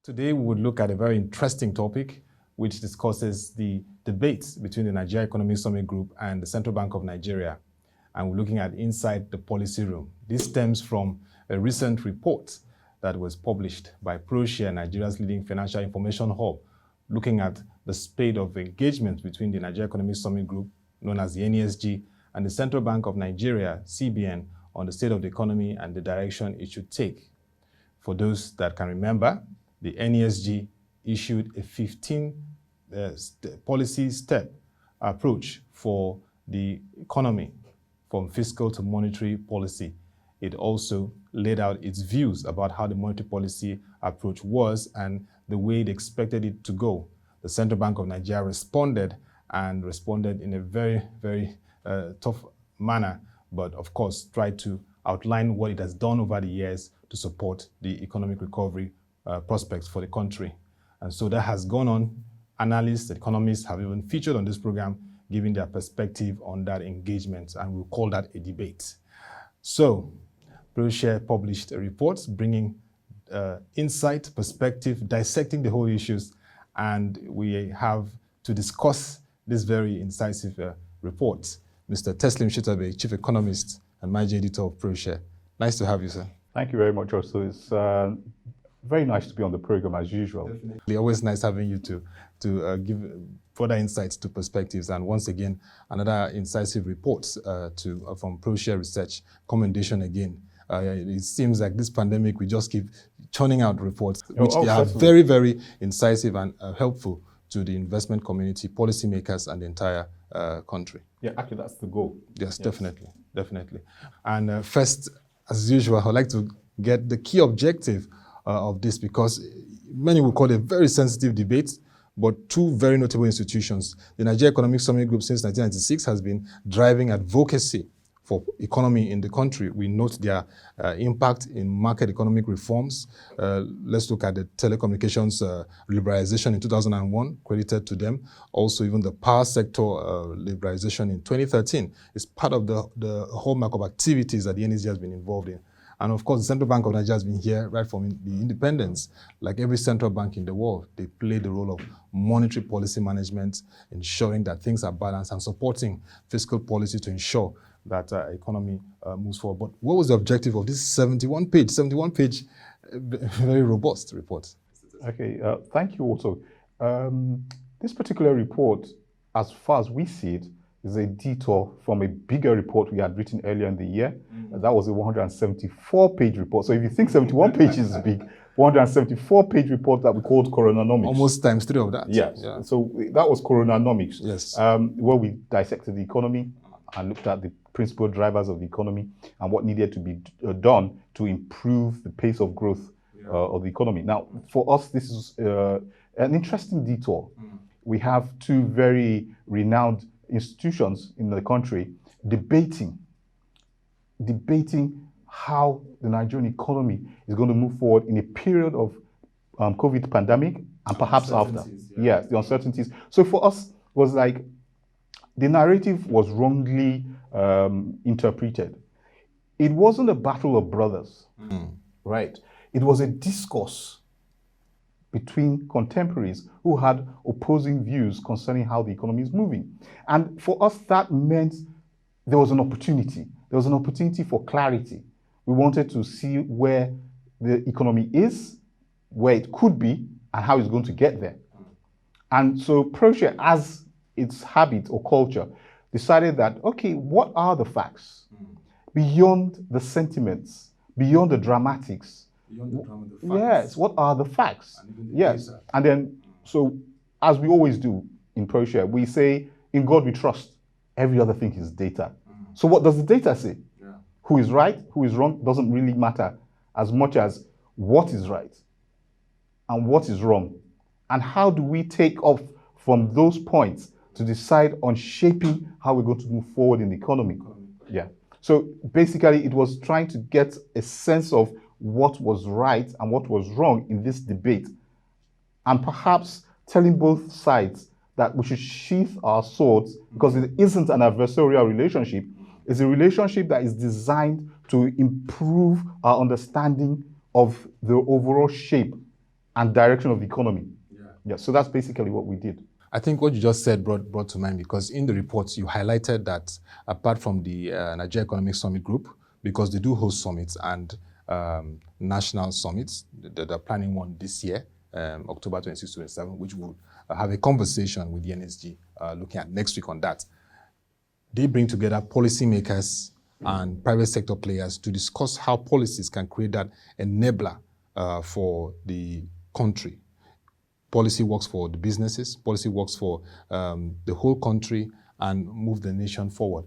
Today, we would look at a very interesting topic, which discusses the debates between the Nigeria Economic Summit Group and the Central Bank of Nigeria. And we're looking at inside the policy room. This stems from a recent report that was published by Proshare, Nigeria's leading financial information hub, looking at the spate of engagement between the Nigeria Economic Summit Group, known as the NESG, and the Central Bank of Nigeria, CBN, on the state of the economy and the direction it should take. For those that can remember, the NESG issued a 15 policy step approach for the economy, from fiscal to monetary policy. It also laid out its views about how the monetary policy approach was and the way it expected it to go. The Central Bank of Nigeria responded in a very, very tough manner, but of course tried to outline what it has done over the years to support the economic recovery prospects for the country. And so that has gone on. Analysts, economists have even featured on this program, giving their perspective on that engagement, and we'll call that a debate. So, Proshare published a report bringing insight, perspective, dissecting the whole issues, and we have to discuss this very incisive report. Mr. Teslim Shitta-Bey, Chief Economist and Managing Editor of Proshare. Nice to have you, sir. Thank you very much, also. It's very nice to be on the program as usual. Definitely. Always nice having you to give further insights to perspectives. And once again, another incisive report from Proshare Research. Commendation again. It seems like this pandemic, we just keep churning out reports, which they are very, very incisive and helpful to the investment community, policymakers, and the entire country. Yeah, actually, that's the goal. Yes, definitely. And first, as usual, I'd like to get the key objective of this, because many will call it a very sensitive debate, but two very notable institutions. The Nigeria Economic Summit Group since 1996 has been driving advocacy for economy in the country. We note their impact in market economic reforms. Let's look at the telecommunications liberalization in 2001, credited to them. Also, even the power sector liberalization in 2013 is part of the hallmark of activities that the NESG has been involved in. And of course, the Central Bank of Nigeria has been here right from the independence. Like every central bank in the world, they play the role of monetary policy management, ensuring that things are balanced and supporting fiscal policy to ensure that economy moves forward. But what was the objective of this 71-page, very robust report? Okay, thank you also. This particular report, as far as we see it, is a detour from a bigger report we had written earlier in the year. That was a 174-page report. So if you think 71 pages is big, 174-page report that we called Coronanomics. Almost times 3 of that. Yes. Yeah. So that was Coronanomics. Yes. Where we dissected the economy and looked at the principal drivers of the economy and what needed to be done to improve the pace of growth of the economy. Now, for us, this is an interesting detour. We have two very renowned institutions in the country debating how the Nigerian economy is going to move forward in a period of COVID pandemic and perhaps after. Yes, the uncertainties. So for us, it was like the narrative was wrongly interpreted. It wasn't a battle of brothers, right? It was a discourse between contemporaries who had opposing views concerning how the economy is moving. And for us, that meant there was an opportunity. There was an opportunity for clarity. We wanted to see where the economy is, where it could be, and how it's going to get there. And so Proshare, as its habit or culture, decided that, okay, what are the facts? Beyond the sentiments, beyond the dramatics, the facts. Yes, what are the facts? Yes. Data. And then, so as we always do in Proshare, we say, in God we trust. Every other thing is data. So what does the data say? Yeah. Who is right, who is wrong, doesn't really matter as much as what is right and what is wrong. And how do we take off from those points to decide on shaping how we're going to move forward in the economy? Yeah. So basically, it was trying to get a sense of what was right and what was wrong in this debate, and perhaps telling both sides that we should sheath our swords, because it isn't an adversarial relationship. It's a relationship that is designed to improve our understanding of the overall shape and direction of the economy. Yeah, so that's basically what we did. I think what you just said brought to mind, because in the report you highlighted that apart from the Nigeria Economic Summit Group, because they do host summits and national summits, they're planning one this year, October 26-27, which will have a conversation with the NSG looking at next week on that. They bring together policymakers and private sector players to discuss how policies can create that enabler for the country. Policy works for the businesses, policy works for the whole country and move the nation forward.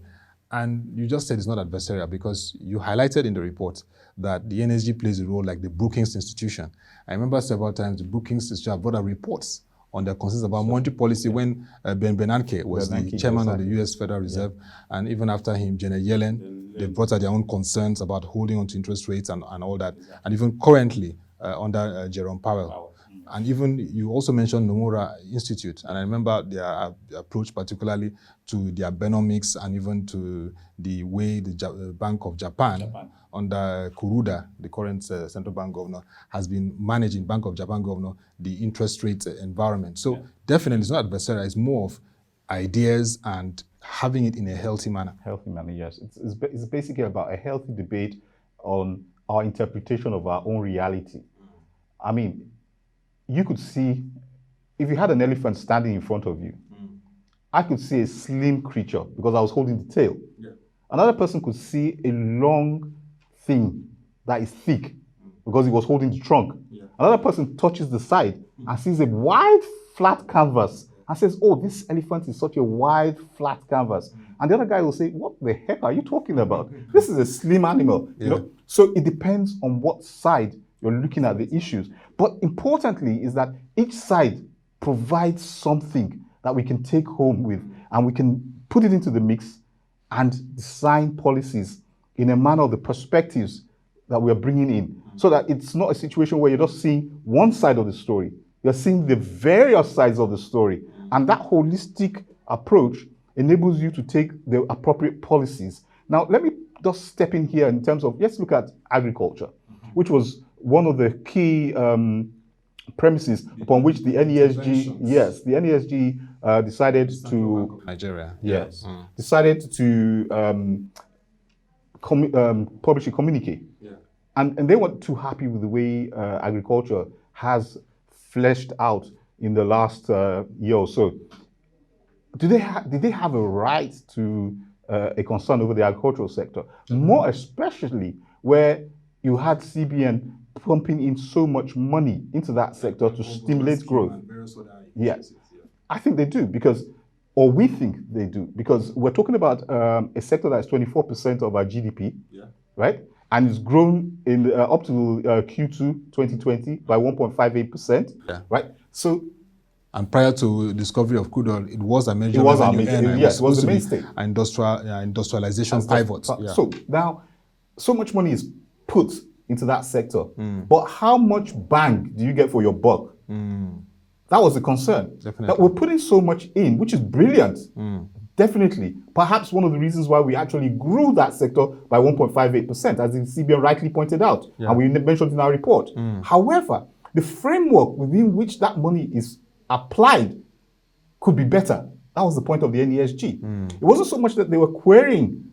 And you just said it's not adversarial, because you highlighted in the report that the NSG plays a role like the Brookings Institution. I remember several times the Brookings Institution have brought out reports on their concerns about monetary policy when Ben Bernanke was the chairman of the U.S. Federal Reserve, and even after him, Janet Yellen, they brought out their own concerns about holding on to interest rates and all that, and even currently under Jerome Powell. And even you also mentioned Nomura Institute, and I remember their approach particularly to their Benomics and even to the way the Bank of Japan under Kuruda, the current central bank governor, has been managing, Bank of Japan governor, the interest rate environment. So definitely it's not adversarial, it's more of ideas and having it in a healthy manner. Healthy manner, yes. It's basically about a healthy debate on our interpretation of our own reality. I mean, you could see, if you had an elephant standing in front of you, I could see a slim creature because I was holding the tail. Another person could see a long thing that is thick because he was holding the trunk. Another person touches the side and sees a wide, flat canvas and says, oh, this elephant is such a wide, flat canvas. And the other guy will say, what the heck are you talking about? This is a slim animal. You know? So it depends on what side you're looking at the issues. But importantly is that each side provides something that we can take home with, and we can put it into the mix and design policies in a manner of the perspectives that we're bringing in, so that it's not a situation where you're just seeing one side of the story. You're seeing the various sides of the story. And that holistic approach enables you to take the appropriate policies. Now, let me just step in here in terms of, let's look at agriculture, which was one of the key premises upon which the NESG, the NESG decided to Nigeria, decided to publish a communique, and they weren't too happy with the way agriculture has fleshed out in the last year or so. Did they have a right to a concern over the agricultural sector, more especially where you had CBN pumping in so much money into that sector to stimulate growth? Yes, I think they do, because, or we think they do, because we're talking about a sector that's 24% of our GDP, right? And it's grown in up to Q2 2020 by 1.58%, right? So, and prior to discovery of crude oil, it was a major, it was the mainstay, industrialization pivot. So now, so much money is put into that sector, but how much bang do you get for your buck? That was the concern. Definitely. That we're putting so much in, which is brilliant. Definitely. Perhaps one of the reasons why we actually grew that sector by 1.58%, as the CBN rightly pointed out, and we mentioned in our report. However, the framework within which that money is applied could be better. That was the point of the NESG. It wasn't so much that they were querying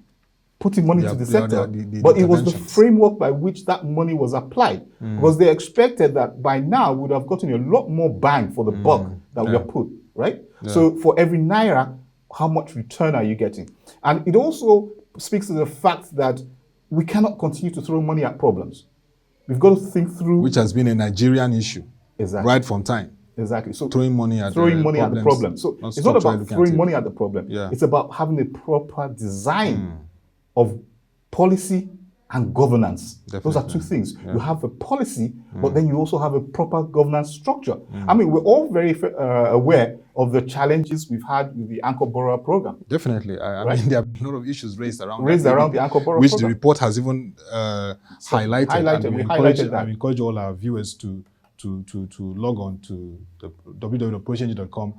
putting money to the sector, but it was the framework by which that money was applied, because they expected that by now we would have gotten a lot more bang for the buck that we have put, right? So for every naira, how much return are you getting? And it also speaks to the fact that we cannot continue to throw money at problems. We've got to think through... Which has been a Nigerian issue, right from time. Exactly. So throwing money at the problem. So it's not about throwing money at the problem. It's about having a proper design of policy and governance. Definitely. Those are two things. You have a policy, but then you also have a proper governance structure. I mean, we're all very aware of the challenges we've had with the Anchor Borrower program. Definitely. I mean, there are a lot of issues raised around the Anchor Borrower which program, the report has even highlighted. And I encourage all our viewers to log on to the www.proshare.com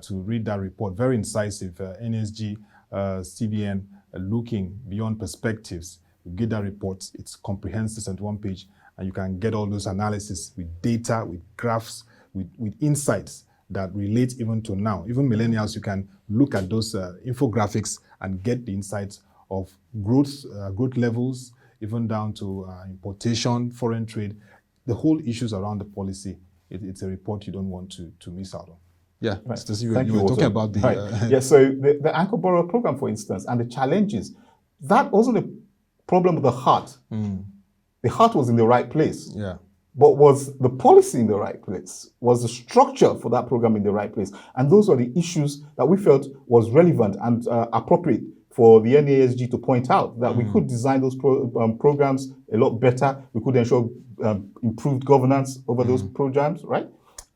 to read that report. Very incisive. NSG, CBN, looking beyond perspectives. You get that report. It's comprehensive, 71 page, And you can get all those analysis with data, with graphs, with insights that relate even to now. Even millennials, you can look at those infographics and get the insights of growth levels, even down to importation, foreign trade, the whole issues around the policy. It's a report you don't want to miss out on. Yeah, right. you were talking about the... Right. Yeah, so the anchor borrower program, for instance, and the challenges, that wasn't a problem with the heart. The heart was in the right place. Yeah. But was the policy in the right place? Was the structure for that program in the right place? And those were the issues that we felt was relevant and appropriate for the NESG to point out, that we could design those programs a lot better. We could ensure improved governance over those programs, right?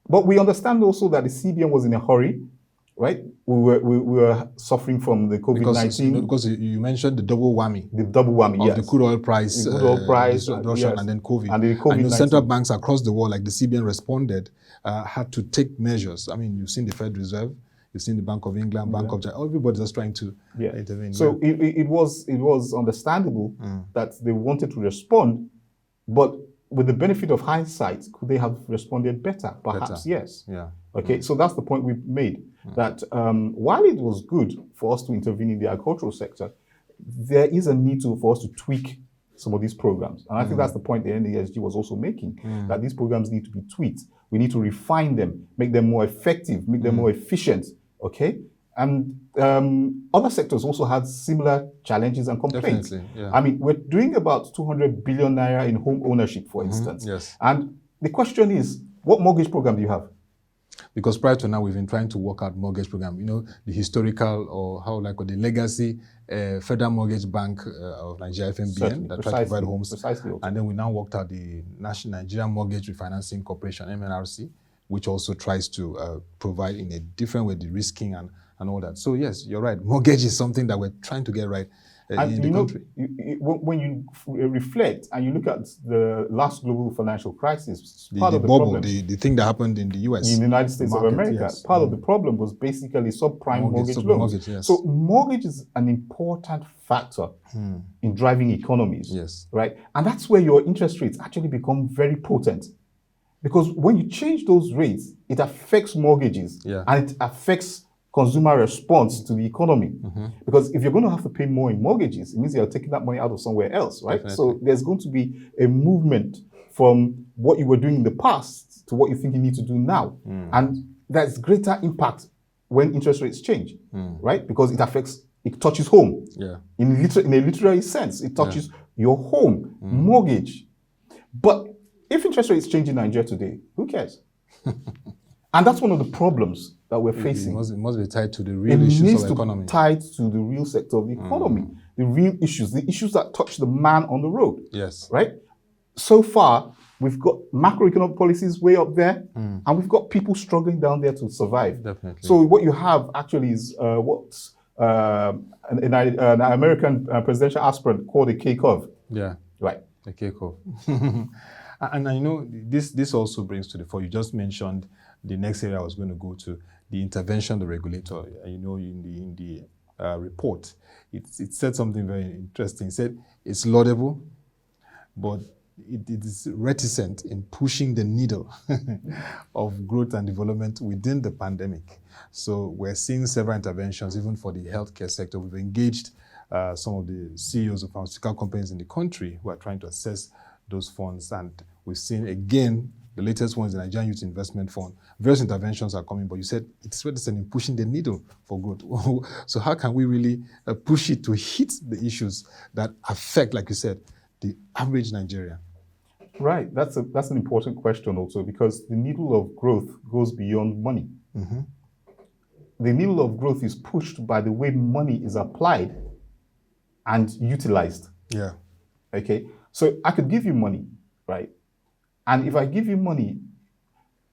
But we understand also that the CBN was in a hurry, right? We were suffering from the COVID-19. Because you mentioned the double whammy. The double whammy, of yes. the crude oil price, disruption, yes. and then COVID. And the COVID-19. Central banks across the world, like the CBN responded, had to take measures. I mean, you've seen the Fed Reserve, you've seen the Bank of England, Bank of China. Everybody's just trying to intervene. So it was understandable that they wanted to respond, but with the benefit of hindsight, could they have responded better? Perhaps yes. Yeah. Okay, so that's the point we made, that while it was good for us to intervene in the agricultural sector, there is a need for us to tweak some of these programs. And I think that's the point the NESG was also making, that these programs need to be tweaked. We need to refine them, make them more effective, make them more efficient, okay? And other sectors also had similar challenges and complaints. Definitely, yeah. I mean, we're doing about 200 billion naira in home ownership, for instance. Yes. And the question is, what mortgage program do you have? Because prior to now, we've been trying to work out mortgage program. You know, the historical or the legacy Federal Mortgage Bank of Nigeria, FMBN, that tried to provide homes. Precisely. And then we now worked out the National Nigerian Mortgage Refinancing Corporation, MNRC, which also tries to provide in a different way the risking and all that. So yes, you're right. Mortgage is something that we're trying to get right in the country. When you reflect and you look at the last global financial crisis, the bubble, problem, the thing that happened in the US. In the United States of America, yes. part of the problem was basically subprime mortgage loans. Yes. So mortgage is an important factor in driving economies, yes. right? And that's where your interest rates actually become very potent. Because when you change those rates, it affects mortgages and it affects consumer response to the economy. Because if you're going to have to pay more in mortgages, it means you're taking that money out of somewhere else, right? Definitely. So there's going to be a movement from what you were doing in the past to what you think you need to do now. And there's greater impact when interest rates change, right? Because it touches home. Yeah. In a literary sense, it touches your home, mortgage. But if interest rates change in Nigeria today, who cares? And that's one of the problems that we're facing. It must be tied to the real issues of the economy. Tied to the real sector of the economy, the real issues, the issues that touch the man on the road. Yes. Right? So far, we've got macroeconomic policies way up there, and we've got people struggling down there to survive. Definitely. So what you have actually is what an American presidential aspirant called a K-curve. Yeah. Right. A K-curve. And I know this also brings to the fore, you just mentioned the next area I was going to go to, the intervention of the regulator. You know, in the report, it said something very interesting. It said it's laudable, but it is reticent in pushing the needle of growth and development within the pandemic. So we're seeing several interventions, even for the healthcare sector. We've engaged some of the CEOs of pharmaceutical companies in the country who are trying to assess those funds. And we've seen, again, the latest one is the Nigerian Youth Investment Fund. Various interventions are coming, but you said it's reticent in pushing the needle for growth. So how can we really push it to hit the issues that affect, like you said, the average Nigerian? Right. That's an important question also, because the needle of growth goes beyond money. The needle of growth is pushed by the way money is applied and utilized. Yeah. Okay. So I could give you money, right? And if I give you money,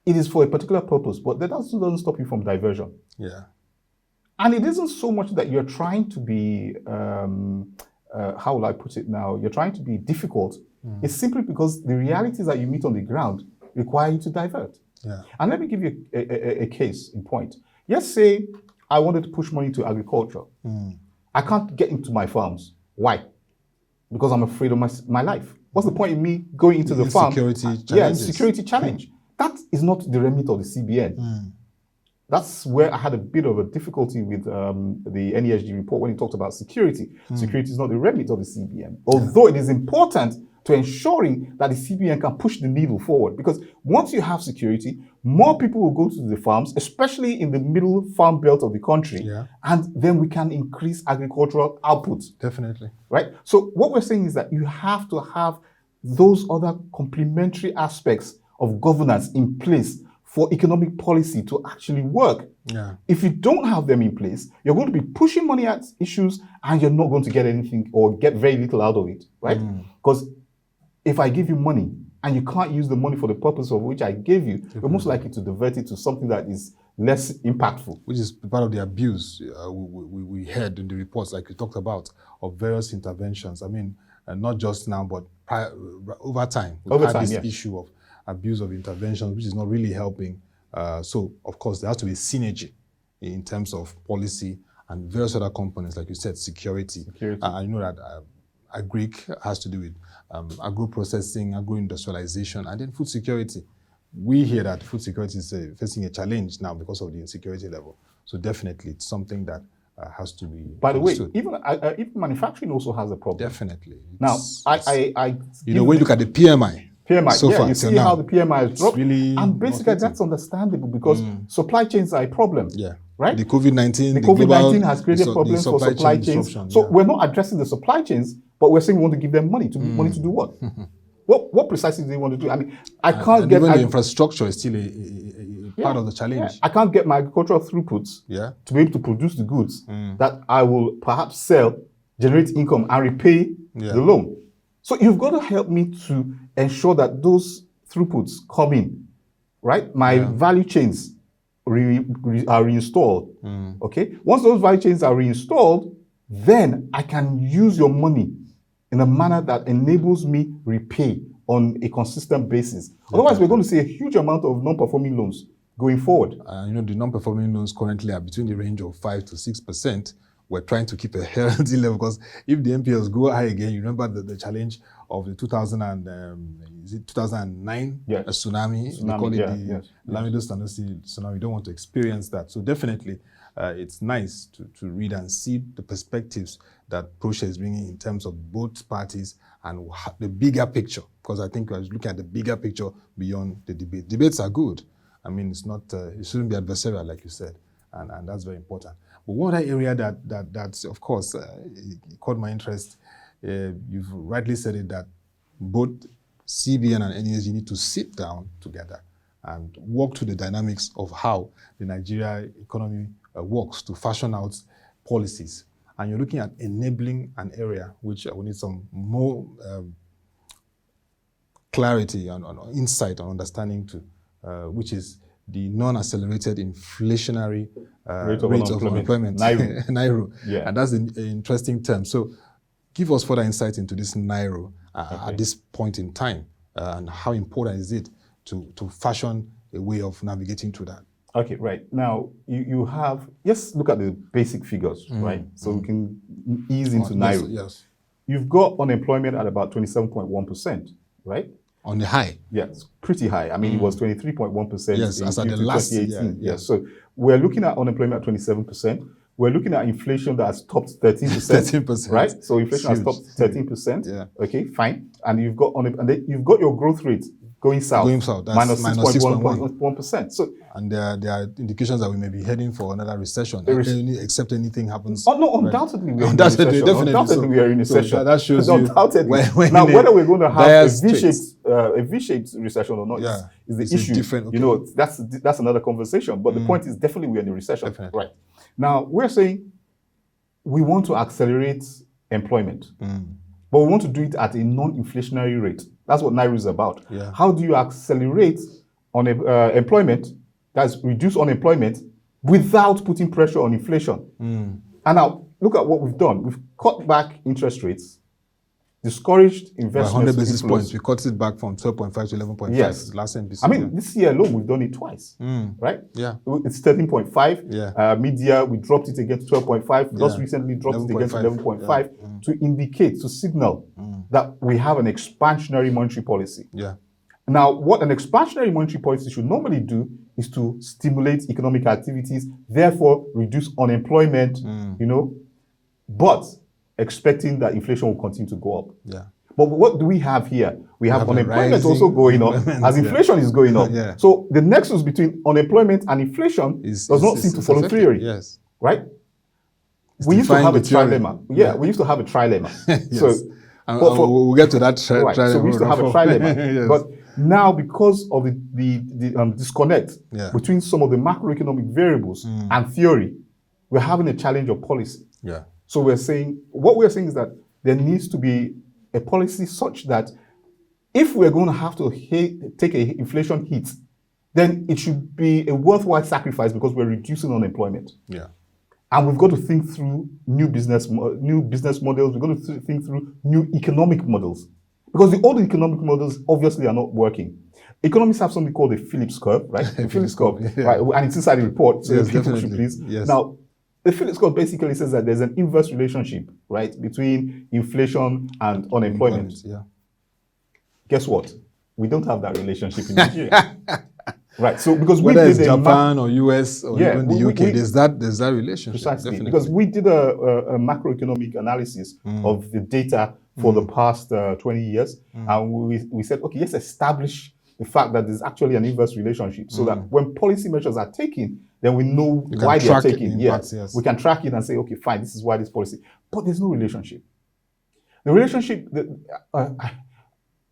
it is for a particular purpose, but that also doesn't stop you from diversion. Yeah. And it isn't so much that you're trying to be, how will I put it now? You're trying to be difficult. It's simply because the realities that you meet on the ground require you to divert. Yeah. And let me give you a case in point. Let's say I wanted to push money into agriculture. I can't get into my farms. Why? Because I'm afraid of my life. What's the point in me going into the farm? Security challenge. That is not the remit of the CBN. That's where I had a bit of a difficulty with the NESG report when it talked about security. Security is not the remit of the CBN, although it is important to ensuring that the CBN can push the needle forward. Because once you have security, more people will go to the farms, especially in the middle farm belt of the country, and then we can increase agricultural output. Definitely. Right? So what we're saying is that you have to have those other complementary aspects of governance in place for economic policy to actually work. If you don't have them in place, you're going to be pushing money at issues and you're not going to get anything or get very little out of it, right? Because if I give you money and you can't use the money for the purpose of which I gave you, you're most likely to divert it to something that is less impactful. Which is part of the abuse we heard in the reports, like we talked about, of various interventions. I mean, not just now, but over time. We've had this issue of abuse of intervention, which is not really helping. So, of course, there has to be synergy in terms of policy and various other components, like you said, security. I know that agric has to do with agro-processing, agro-industrialization, and then food security. We hear that food security is facing a challenge now because of the insecurity level. So definitely, it's something that has to be By the understood. way, even manufacturing also has a problem. Definitely. Now, you know, when you look at the PMI, so far, you see how the PMI has dropped. Really, and basically, that's understandable because supply chains are a problem. Right? The COVID-19 has created problems for supply chains. So we're not addressing the supply chains, but we're saying we want to give them money. Money to do what? What precisely do they want to do? I mean, I can't get... Even the infrastructure is still a part of the challenge. I can't get my agricultural throughputs to be able to produce the goods that I will perhaps sell, generate income, and repay the loan. So you've got to help me to ensure that those throughputs come in, right? My value chains are reinstalled, okay? Once those value chains are reinstalled, then I can use your money in a manner that enables me repay on a consistent basis. Otherwise, we're going to see a huge amount of non-performing loans going forward. You know, the non-performing loans currently are between the range of 5 to 6%. We're trying to keep a healthy level because if the NPLs go high again, you remember the challenge of the 2009 tsunami? They call it the Lamido Sanusi tsunami. We don't want to experience that. So definitely, it's nice to read and see the perspectives that Proshare is bringing in terms of both parties and the bigger picture. Because I think I was looking at the bigger picture beyond the debate. Debates are good. I mean, it's not. It shouldn't be adversarial, like you said, and that's very important. But one other area that of course caught my interest. You've rightly said it, that both CBN and NESG need to sit down together and work through the dynamics of how the Nigeria economy works to fashion out policies. And you're looking at enabling an area which we need some more clarity on insight and understanding to, which is the non-accelerated inflationary rate of unemployment, NAIRO. And that's an interesting term. So give us further insight into this NAIRO at this point in time, and how important is it to fashion a way of navigating through that? Okay, right. Now, you have, let's look at the basic figures, right? So we can ease into NAIRO. Yes. You've got unemployment at about 27.1%, right? On the high. Yes, pretty high. I mean, it was 23.1% in as at the last 2018. Yes. So we're looking at unemployment at 27%. We're looking at inflation that has topped 13%. 13%. Right? So inflation has topped 13%. Okay, fine. And you've got you've got your growth rate going south. That's minus 6.1%. So, and there are indications that we may be heading for another recession, except anything happens. Oh no, undoubtedly we are in a recession. Undoubtedly we are in a recession. That shows undoubtedly. Now, whether we're going to have a V-shaped recession or not is the issue. Different, you know, that's another conversation. But the point is definitely we're in a recession. Definitely. Right. Now, we're saying we want to accelerate employment, but we want to do it at a non-inflationary rate. That's what NAIRO is about. How do you accelerate on employment, that's reduce unemployment, without putting pressure on inflation? And now, look at what we've done. We've cut back interest rates, discouraged By investments. 100 basis points, we cut it back from 12.5 to 11.5. Yes. Last MPC. I mean, this year alone, we've done it twice, right? Yeah. It's 13.5. Yeah. Media, we dropped it again to 12.5. Just Yeah. recently dropped it again to 11.5. 11.5 to indicate, to signal that we have an expansionary monetary policy. Yeah. Now, what an expansionary monetary policy should normally do is to stimulate economic activities, therefore reduce unemployment, but expecting that inflation will continue to go up. Yeah. But what do we have here? We have unemployment also going up as yeah. inflation is going up. Yeah. So the nexus between unemployment and inflation does not seem to follow theory. Yes. Right? It's we used to have a theory. trilemma. Yeah, we used to have a trilemma. Yes. So we'll get to that trilemma. So we used to have a trilemma. Yes. But now, because of the disconnect between some of the macroeconomic variables and theory, we're having a challenge of policy. Yeah. So what we're saying is that there needs to be a policy such that if we're going to have to take an inflation hit, then it should be a worthwhile sacrifice because we're reducing unemployment. Yeah. And we've got to think through new business models. We've got to think through new economic models. Because the old economic models obviously are not working. Economists have something called the Phillips Curve, right? The Phillips Curve, right? And it's inside the report, so yes, people should please. Yes. Now, the Phillips Curve basically says that there's an inverse relationship, right, between inflation and unemployment. Yeah. Guess what? We don't have that relationship in Nigeria. Right. So because whether we it's did Japan or US or even the UK, there's that relationship. Precisely. Definitely. Because we did a macroeconomic analysis of the data for the past 20 years. And we said, okay, let's establish the fact that there's actually an inverse relationship so that when policy measures are taken, then we know why they are taken. Yes. We can track it and say, okay, fine, this is why this policy. But there's no relationship. The relationship,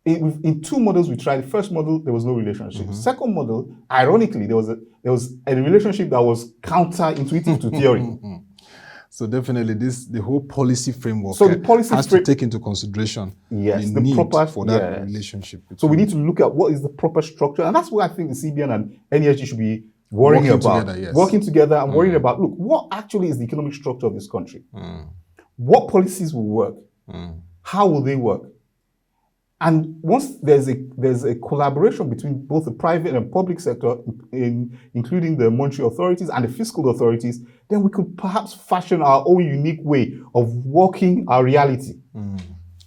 in two models we tried. The first model, there was no relationship. Second model, ironically, there was a relationship that was counterintuitive to theory. So definitely, the whole policy framework has to take into consideration the need proper for that relationship. So we need to look at what is the proper structure, and that's what I think the CBN and NESG should be worrying about. Working together and worrying about, look, what actually is the economic structure of this country? What policies will work? How will they work? And once there's a collaboration between both the private and public sector, including the monetary authorities and the fiscal authorities, then we could perhaps fashion our own unique way of working our reality.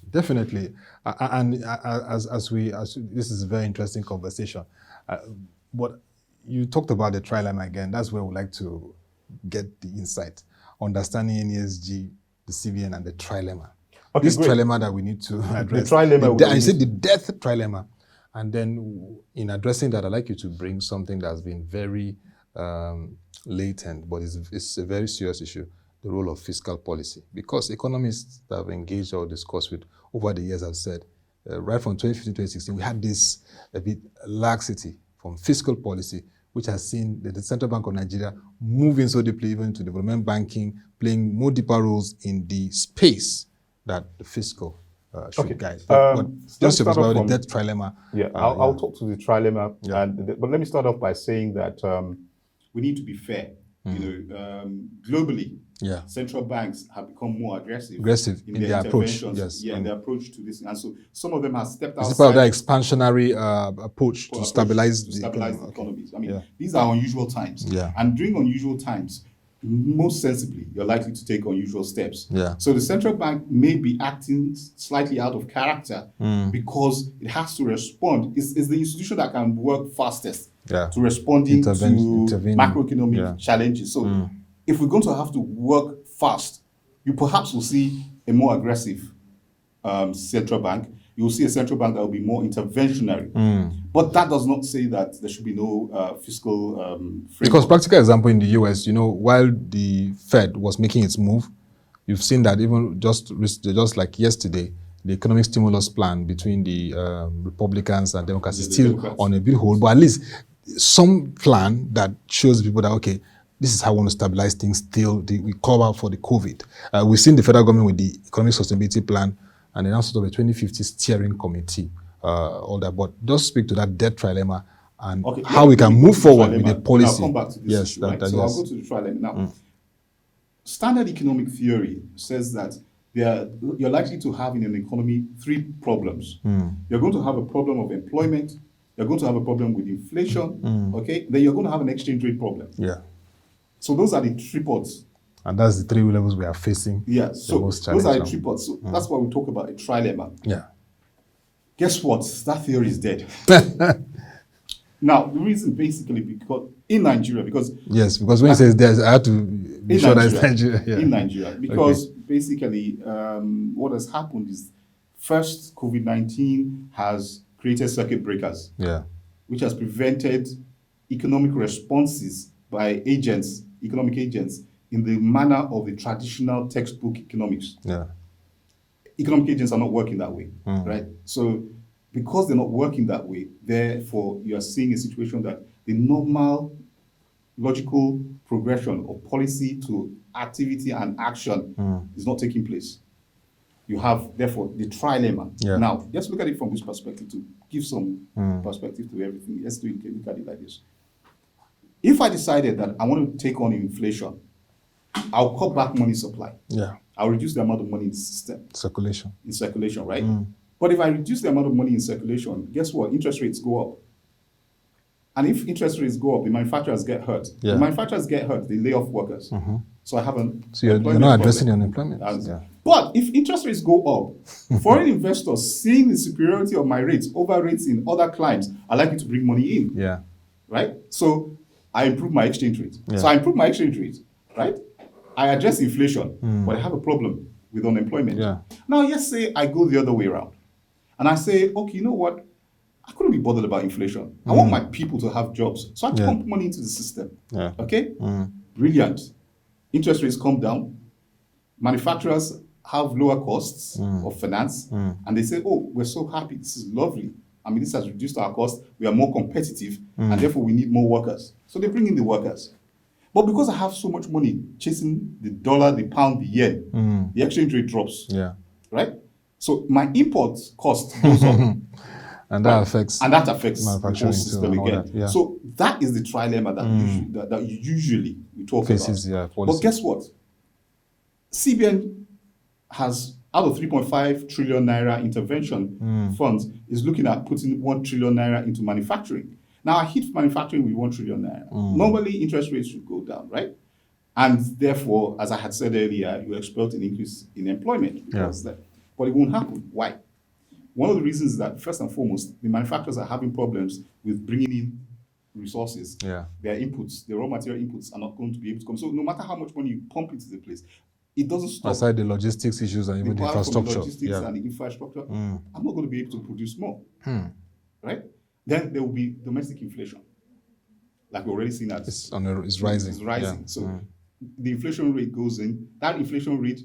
Definitely. And this is a very interesting conversation. But you talked about the trilemma again. That's where we'd like to get the insight. Understanding NESG, the CBN, and the trilemma. Okay, this great. trilemma that we need to address. The trilemma. I said the death trilemma. And then in addressing that, I'd like you to bring something that's been very latent, but it's a very serious issue, the role of fiscal policy. Because economists that have engaged or discussed with over the years have said, right from 2015 to 2016, we had this a bit laxity from fiscal policy, which has seen the Central Bank of Nigeria moving so deeply even to development banking, playing more deeper roles in the space that the fiscal should guide. But just to talk about the debt trilemma. Yeah, I'll talk to the trilemma. Yeah. But let me start off by saying that we need to be fair. Globally, central banks have become more aggressive in their approach. In their approach to this. And so some of them have stepped outside. It's part of that expansionary approach to stabilize the economies. I mean, these are unusual times. And during unusual times, most sensibly, you're likely to take unusual steps. So the central bank may be acting slightly out of character because it has to respond. It's the institution that can work fastest to responding to macroeconomic challenges. So if we're going to have to work fast, you perhaps will see a more aggressive central bank. You will see a central bank that will be more interventionary. But that does not say that there should be no fiscal framework. Because practical example in the US, while the Fed was making its move, you've seen that even just like yesterday, the economic stimulus plan between the Republicans and Democrats is still on a bit hold, but at least some plan that shows people that, okay, this is how we want to stabilize things still. We cover for the COVID. We've seen the federal government with the economic sustainability plan and then also the 2050 steering committee, all that. But just speak to that debt trilemma and how we can move forward with the policy. I'll come back to this issue, right? So I'll go to the trilemma. Now, standard economic theory says that you're likely to have in an economy three problems. You're going to have a problem of employment, you're going to have a problem with inflation, okay? Then you're going to have an exchange rate problem. Yeah. So those are the tripods. And that's the three levels we are facing. Yeah, so those are the tripods. So that's why we talk about a trilemma. Yeah. Guess what? That theory is dead. Now, the reason basically because in Nigeria, because when he says there's, I have to be sure that it's Nigeria. Yeah. In Nigeria, because basically what has happened is first COVID-19 has created circuit breakers, which has prevented economic responses by economic agents, in the manner of the traditional textbook economics. Yeah. Economic agents are not working that way, right? So because they're not working that way, therefore you are seeing a situation that the normal logical progression of policy to activity and action is not taking place. You have, therefore, the trilemma. Yeah. Now, let's look at it from this perspective to give some perspective to everything. Let's look at it like this. If I decided that I want to take on inflation, I'll cut back money supply. Yeah. I'll reduce the amount of money in the system. Circulation. In circulation, right? But if I reduce the amount of money in circulation, guess what? Interest rates go up. And if interest rates go up, the manufacturers get hurt. Yeah. The manufacturers get hurt, they lay off workers. So I haven't. So you're not addressing the unemployment. But if interest rates go up, foreign investors seeing the superiority of my rates over rates in other climes are likely to bring money in. Yeah. Right? So I improve my exchange rate. Yeah. So I improve my exchange rate, right? I address inflation, but I have a problem with unemployment. Yeah. Now, let's say I go the other way around. And I say, okay, you know what? I couldn't be bothered about inflation. I want my people to have jobs. So I pump money into the system. Yeah. Okay? Brilliant. Interest rates come down. Manufacturers have lower costs of finance. And they say, oh, we're so happy. This is lovely. I mean, this has reduced our costs. We are more competitive. And therefore, we need more workers. So they bring in the workers. But because I have so much money chasing the dollar, the pound, the yen, the exchange rate drops. Yeah. Right? So my import cost goes up. And that affects the whole system again. Yeah. So that is the trilemma that usually we talk faces, about. Yeah, but guess what? CBN has, out of 3.5 trillion naira intervention funds, is looking at putting 1 trillion naira into manufacturing. Now, I hit manufacturing with 1 trillion naira. Normally, interest rates should go down, right? And therefore, as I had said earlier, you expect an increase in employment. But it won't happen. Why? One of the reasons is that, first and foremost, the manufacturers are having problems with bringing in resources. Yeah. Their inputs, their raw material inputs are not going to be able to come. So no matter how much money you pump into the place, it doesn't stop. Aside the logistics issues and even the infrastructure. The logistics and the infrastructure, I'm not going to be able to produce more. Right? Then there will be domestic inflation. Like we're already seeing that. It's rising. It's rising. Yeah. So the inflation rate goes in. That inflation rate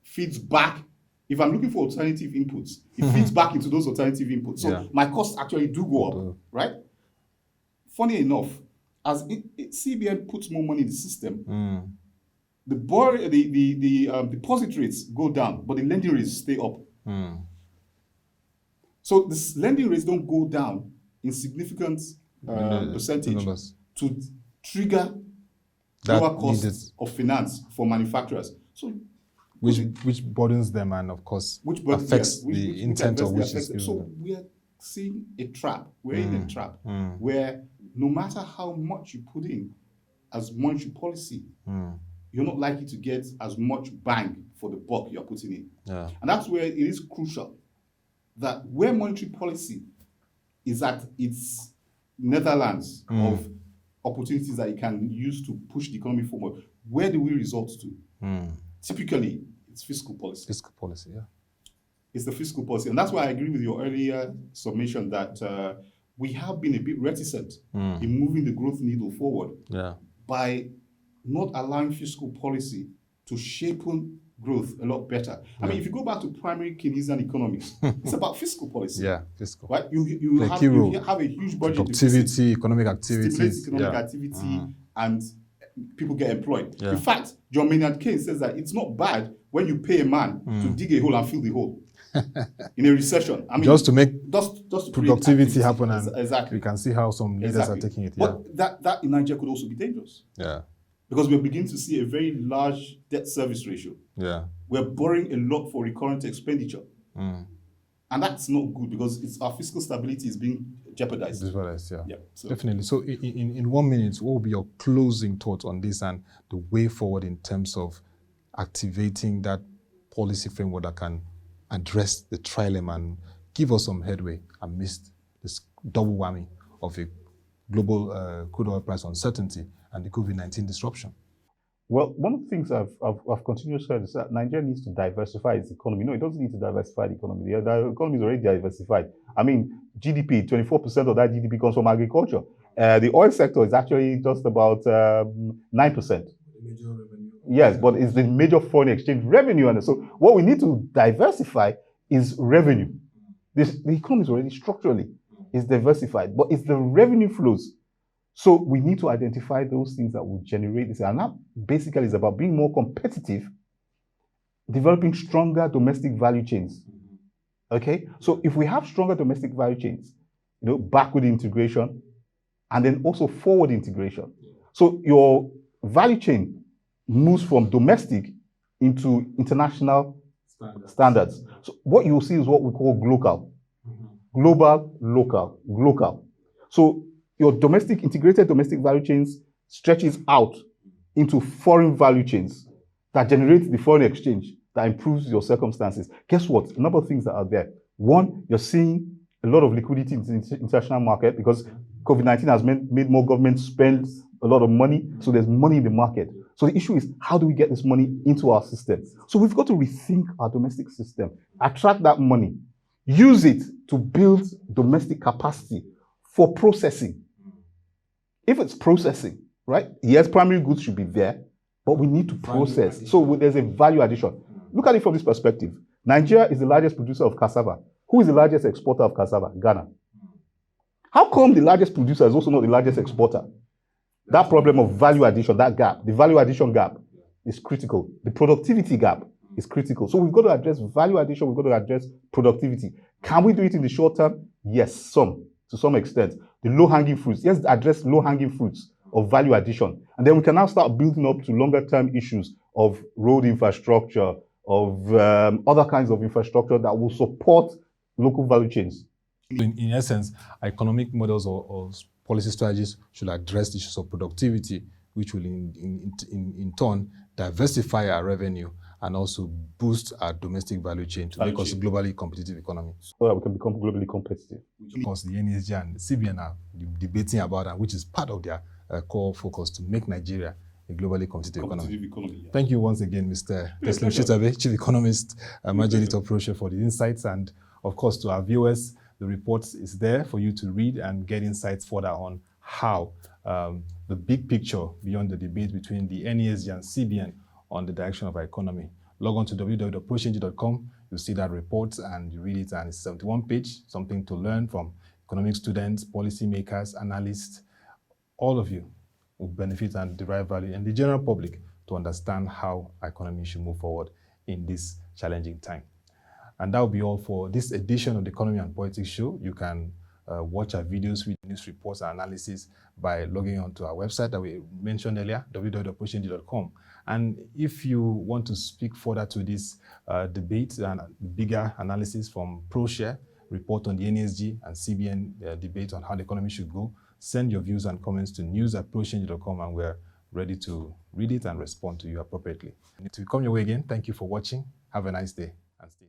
feeds back. If I'm looking for alternative inputs, it feeds back into those alternative inputs. So my costs actually do go up, right? Funny enough, as CBN puts more money in the system, the deposit rates go down, but the lending rates stay up. So the lending rates don't go down in significant percentage to trigger lower costs of finance for manufacturers. So which burdens them and of course affects the intent of which is given. So we are seeing a trap. We're in a trap where no matter how much you put in as monetary policy, you're not likely to get as much bang for the buck you're putting in. Yeah. And that's where it is crucial that where monetary policy is at its Netherlands of opportunities that it can use to push the economy forward, where do we resort to? Typically, it's fiscal policy. Fiscal policy, yeah. It's the fiscal policy. And that's why I agree with your earlier submission that we have been a bit reticent in moving the growth needle forward by not allowing fiscal policy to shape growth a lot better. I mean, if you go back to primary Keynesian economics, it's about fiscal policy. Yeah, fiscal. Right? You have a huge budget. Productivity, economic activity. Economic activity, and people get employed. Yeah. In fact, John Maynard Keynes says that it's not bad when you pay a man to dig a hole and fill the hole in a recession. I mean, just to make just productivity happen, and exactly. we can see how some leaders are taking it. But that in Nigeria could also be dangerous. Yeah. because we're beginning to see a very large debt service ratio. Yeah. We're borrowing a lot for recurrent expenditure. And that's not good because our fiscal stability is being jeopardized. Yeah. So. Definitely. So in 1 minute, what will be your closing thoughts on this and the way forward in terms of activating that policy framework that can address the trilemma and give us some headway amidst this double whammy of a global crude oil price uncertainty and the COVID-19 disruption? Well, one of the things I've continued to say is that Nigeria needs to diversify its economy. No, it doesn't need to diversify the economy. The economy is already diversified. I mean, GDP, 24% of that GDP comes from agriculture. The oil sector is actually just about 9%. Yes, but it's the major foreign exchange revenue. And so what we need to diversify is revenue. The economy is already structurally is diversified, but it's the revenue flows. So we need to identify those things that will generate this. And that basically is about being more competitive, developing stronger domestic value chains. Okay? So if we have stronger domestic value chains, backward integration, and then also forward integration. So your value chain moves from domestic into international standards. So what you'll see is what we call glocal. Global, local. So your integrated domestic value chains stretches out into foreign value chains that generate the foreign exchange that improves your circumstances. Guess what? A number of things that are there. One, you're seeing a lot of liquidity in the international market because COVID-19 has made more governments spend a lot of money. So there's money in the market. So the issue is, how do we get this money into our system? So we've got to rethink our domestic system, attract that money, use it to build domestic capacity for processing. If it's processing, right? Yes, primary goods should be there, but we need to process. So there's a value addition. Look at it from this perspective. Nigeria is the largest producer of cassava. Who is the largest exporter of cassava? Ghana. How come the largest producer is also not the largest exporter? That problem of value addition, that gap, the value addition gap is critical. The productivity gap is critical. So we've got to address value addition, we've got to address productivity. Can we do it in the short term? Yes, to some extent. The low-hanging fruits, yes, address low-hanging fruits of value addition. And then we can now start building up to longer-term issues of road infrastructure, of other kinds of infrastructure that will support local value chains. In essence, economic models or policy strategies should address the issues of productivity, which will in turn diversify our revenue and also boost our domestic value chain to make us a globally competitive economy. So that we can become globally competitive. Of course, the NESG and the CBN are debating about, and which is part of their core focus to make Nigeria a globally competitive economy. Thank you once again, Mr. Teslim Shitta-Bey, Chief Economist, Editor of Proshare, for the insights. And of course, to our viewers, the report is there for you to read and get insights further on how the big picture beyond the debate between the NESG and CBN on the direction of our economy. Log on to www.proshange.com. You'll see that report and you read it, and it's 71 page, something to learn from economic students, policymakers, analysts. All of you will benefit and derive value, and the general public to understand how our economy should move forward in this challenging time. And that will be all for this edition of the Economy and Politics show. You can watch our videos, read news reports and analysis by logging on to our website that we mentioned earlier, www.proshange.com. And if you want to speak further to this debate and bigger analysis from ProShare, report on the NESG and CBN debate on how the economy should go, send your views and comments to news@proshange.com, and we're ready to read it and respond to you appropriately. And to come your way again, thank you for watching. Have a nice day and stay.